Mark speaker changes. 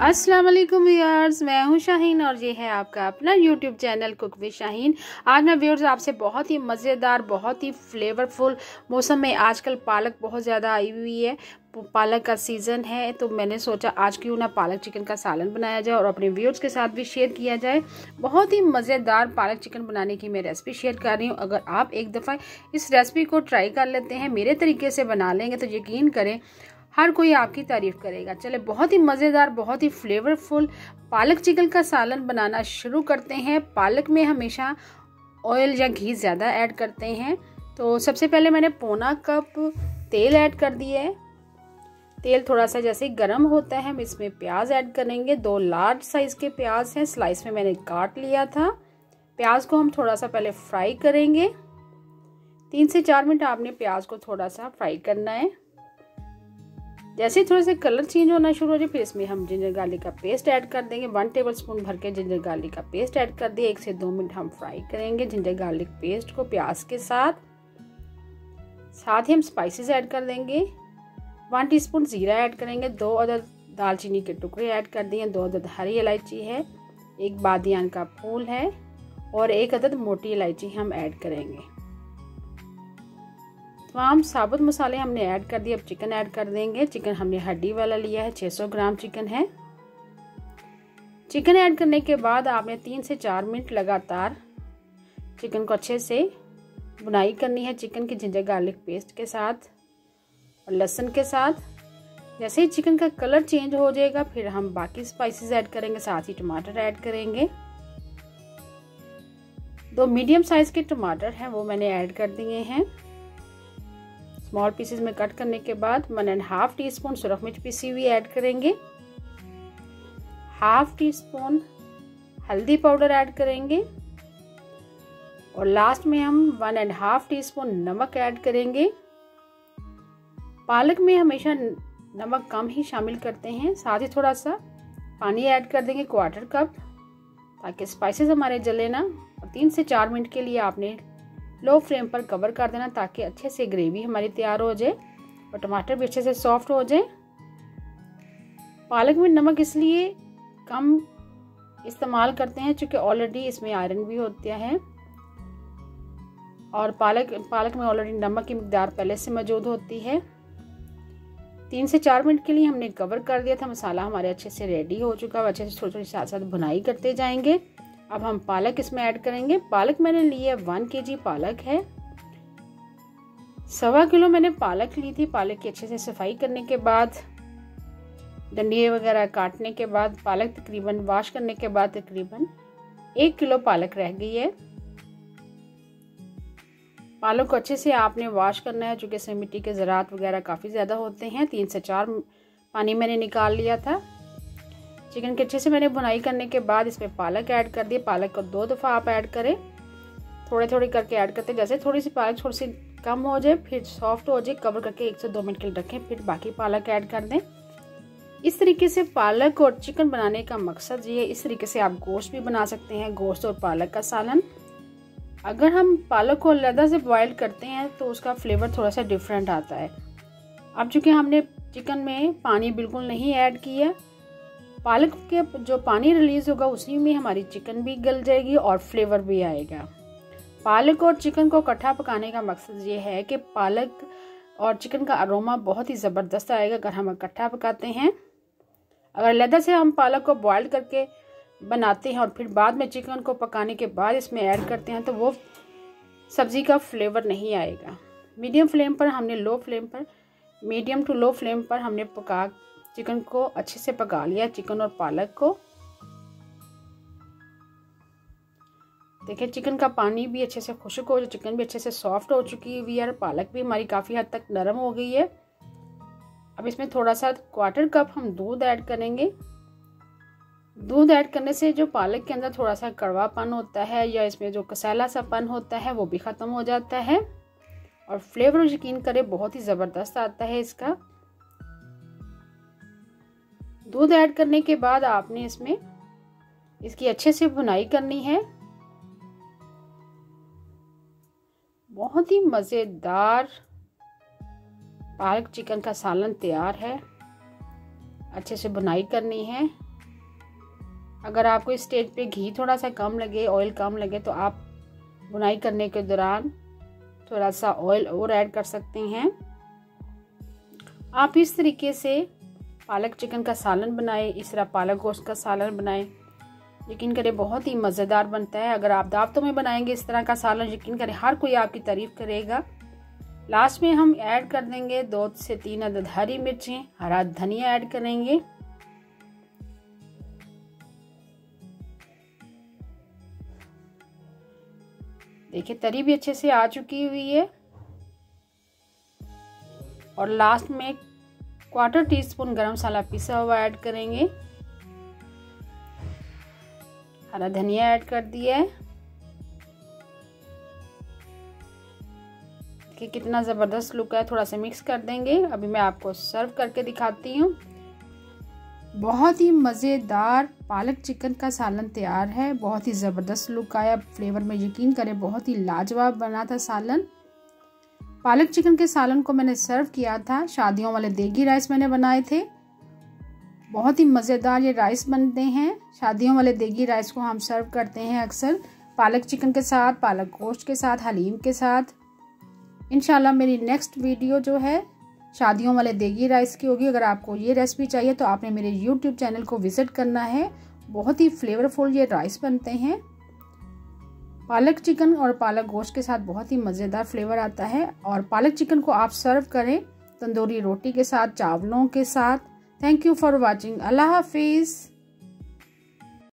Speaker 1: अस्सलाम वालेकुम व्यूअर्स, मैं हूं शाहीन और ये है आपका अपना YouTube channel cook with Shaheen. आज मैं व्यूअर्स आपसे बहुत ही मज़ेदार, बहुत ही फ्लेवरफुल, मौसम में आजकल पालक बहुत ज़्यादा आई हुई है, पालक का सीज़न है, तो मैंने सोचा आज क्यों ना पालक चिकन का सालन बनाया जाए और अपने व्यूअर्स के साथ भी शेयर किया जाए। बहुत ही मज़ेदार पालक चिकन बनाने की मैं रेसिपी शेयर कर रही हूँ। अगर आप एक दफ़ा इस रेसिपी को ट्राई कर लेते हैं, मेरे तरीके से बना लेंगे, तो यकीन करें हर कोई आपकी तारीफ करेगा। चले बहुत ही मज़ेदार, बहुत ही फ्लेवरफुल पालक चिकन का सालन बनाना शुरू करते हैं। पालक में हमेशा ऑयल या घी ज़्यादा ऐड करते हैं, तो सबसे पहले मैंने पौना कप तेल ऐड कर दिया है। तेल थोड़ा सा जैसे ही गर्म होता है हम इसमें प्याज ऐड करेंगे। 2 लार्ज साइज़ के प्याज हैं, स्लाइस में मैंने काट लिया था। प्याज को हम थोड़ा सा पहले फ्राई करेंगे। 3 से 4 मिनट आपने प्याज को थोड़ा सा फ्राई करना है। जैसे ही थोड़ा सा कलर चेंज होना शुरू हो जाए, फिर इसमें हम जिंजर गार्लिक का पेस्ट ऐड कर देंगे। 1 टेबलस्पून भर के जिंजर गार्लिक का पेस्ट ऐड कर दिए। 1 से 2 मिनट हम फ्राई करेंगे जिंजर गार्लिक पेस्ट को प्याज के साथ ही हम स्पाइसेस ऐड कर देंगे। 1 टीस्पून जीरा ऐड करेंगे। 2 अदद दालचीनी के टुकड़े ऐड कर दिए। 2 अदद हरी इलायची है, 1 बादियान का फूल है और 1 अदद मोटी इलायची हम ऐड करेंगे। तमाम साबुत मसाले हमने ऐड कर दिए। अब चिकन ऐड कर देंगे। चिकन हमने हड्डी वाला लिया है, 600 ग्राम चिकन है। चिकन ऐड करने के बाद आपने 3 से 4 मिनट लगातार चिकन को अच्छे से बुनाई करनी है, चिकन की जिंजर गार्लिक पेस्ट के साथ और लहसुन के साथ। जैसे ही चिकन का कलर चेंज हो जाएगा, फिर हम बाकी स्पाइसेस ऐड करेंगे, साथ ही टमाटर ऐड करेंगे। 2 मीडियम साइज के टमाटर हैं, वो मैंने ऐड कर दिए हैं। स्मॉल पीसेस में कट करने के बाद 1.5 टीस्पून सुरख मिर्च पिसी हुई ऐड करेंगे। 1/2 टीस्पून हल्दी पाउडर ऐड करेंगे और लास्ट में हम 1.5 टीस्पून नमक ऐड करेंगे। पालक में हमेशा नमक कम ही शामिल करते हैं। साथ ही थोड़ा सा पानी ऐड कर देंगे, 1/4 कप, ताकि स्पाइसेस हमारे जले ना। और 3 से 4 मिनट के लिए आपने लो फ्लेम पर कवर कर देना, ताकि अच्छे से ग्रेवी हमारी तैयार हो जाए और टमाटर भी अच्छे से सॉफ्ट हो जाए। पालक में नमक इसलिए कम इस्तेमाल करते हैं क्योंकि ऑलरेडी इसमें आयरन भी होता है और पालक में ऑलरेडी नमक की मिकदार पहले से मौजूद होती है। 3 से 4 मिनट के लिए हमने कवर कर दिया था। मसाला हमारे अच्छे से रेडी हो चुका है। अच्छे से थोड़ी साथ साथ भुनाई करते जाएंगे। अब हम पालक इसमें ऐड करेंगे। पालक मैंने ली है 1 kg पालक है। 1.25 किलो मैंने पालक ली थी। पालक की अच्छे से सफाई करने के बाद, डंडिये वगैरह काटने के बाद, पालक तकरीबन वॉश करने के बाद तकरीबन 1 किलो पालक रह गई है। पालक को अच्छे से आपने वॉश करना है, चूँकि इसमें मिट्टी के ज़रात वगैरह काफ़ी ज़्यादा होते हैं। 3 से 4 पानी मैंने निकाल लिया था। चिकन के अच्छे से मैंने बुनाई करने के बाद इसमें पालक ऐड कर दिए। पालक को 2 दफ़ा आप ऐड करें, थोड़े थोड़े करके ऐड करते। जैसे थोड़ी सी पालक थोड़ी सी कम हो जाए, फिर सॉफ्ट हो जाए, कवर करके 1 से 2 मिनट के लिए रखें, फिर बाकी पालक ऐड कर दें। इस तरीके से पालक और चिकन बनाने का मकसद ये है। इस तरीके से आप गोश्त भी बना सकते हैं, गोश्त और पालक का सालन। अगर हम पालक को अलग से बॉयल करते हैं तो उसका फ्लेवर थोड़ा सा डिफरेंट आता है। अब चूँकि हमने चिकन में पानी बिल्कुल नहीं ऐड किया, पालक के जो पानी रिलीज होगा उसी में हमारी चिकन भी गल जाएगी और फ्लेवर भी आएगा। पालक और चिकन को इकट्ठा पकाने का मकसद ये है कि पालक और चिकन का अरोमा बहुत ही ज़बरदस्त आएगा अगर हम इकट्ठा पकाते हैं। अगर अलग से हम पालक को बॉयल करके बनाते हैं और फिर बाद में चिकन को पकाने के बाद इसमें ऐड करते हैं, तो वो सब्ज़ी का फ्लेवर नहीं आएगा। मीडियम टू लो फ्लेम पर हमने चिकन को अच्छे से पका लिया, चिकन और पालक को। देखिए चिकन का पानी भी अच्छे से खुश्क हो, चिकन भी अच्छे से सॉफ्ट हो चुकी हुई है, पालक भी हमारी काफ़ी हद तक नरम हो गई है। अब इसमें थोड़ा सा 1/4 कप हम दूध ऐड करेंगे। दूध ऐड करने से जो पालक के अंदर थोड़ा सा कड़वापन होता है या इसमें जो कसैला सापन होता है वो भी ख़त्म हो जाता है और फ्लेवर यकीन करें बहुत ही ज़बरदस्त आता है इसका। दूध ऐड करने के बाद आपने इसमें इसकी अच्छे से भुनाई करनी है। बहुत ही मज़ेदार पालक चिकन का सालन तैयार है। अच्छे से भुनाई करनी है अगर आपको इस स्टेज पे घी थोड़ा सा कम लगे, ऑयल कम लगे, तो आप बुनाई करने के दौरान थोड़ा सा ऑयल और ऐड कर सकते हैं। आप इस तरीके से पालक चिकन का सालन बनाएं, इस तरह पालक गोश्त का सालन बनाएं। यकीन करें बहुत ही मज़ेदार बनता है। अगर आप दावतों में बनाएंगे इस तरह का सालन, यकीन करें हर कोई आपकी तारीफ़ करेगा। लास्ट में हम ऐड कर देंगे 2 से 3 अदद हरी मिर्चें, हरा धनिया ऐड करेंगे। देखिए तरी भी अच्छे से आ चुकी हुई है। और लास्ट में 1/4 टीस्पून गरम मसाला पिसा हुआ ऐड करेंगे। हरा धनिया ऐड कर दिया है। देखिए कितना ज़बरदस्त लुक है। थोड़ा सा मिक्स कर देंगे। अभी मैं आपको सर्व करके दिखाती हूँ। बहुत ही मज़ेदार पालक चिकन का सालन तैयार है। बहुत ही ज़बरदस्त लुक आया, फ्लेवर में यकीन करें बहुत ही लाजवाब बना था सालन। पालक चिकन के सालन को मैंने सर्व किया था, शादियों वाले देगी राइस मैंने बनाए थे। बहुत ही मज़ेदार ये राइस बनते हैं। शादियों वाले देगी राइस को हम सर्व करते हैं अक्सर पालक चिकन के साथ, पालक गोश्त के साथ, हलीम के साथ। इंशाल्लाह मेरी नेक्स्ट वीडियो जो है शादियों वाले देगी राइस की होगी। अगर आपको ये रेसिपी चाहिए तो आपने मेरे YouTube चैनल को विज़िट करना है। बहुत ही फ्लेवरफुल ये राइस बनते हैं। पालक चिकन और पालक गोश्त के साथ बहुत ही मज़ेदार फ्लेवर आता है। और पालक चिकन को आप सर्व करें तंदूरी रोटी के साथ, चावलों के साथ। Thank you for watching. अल्लाह हाफिज़।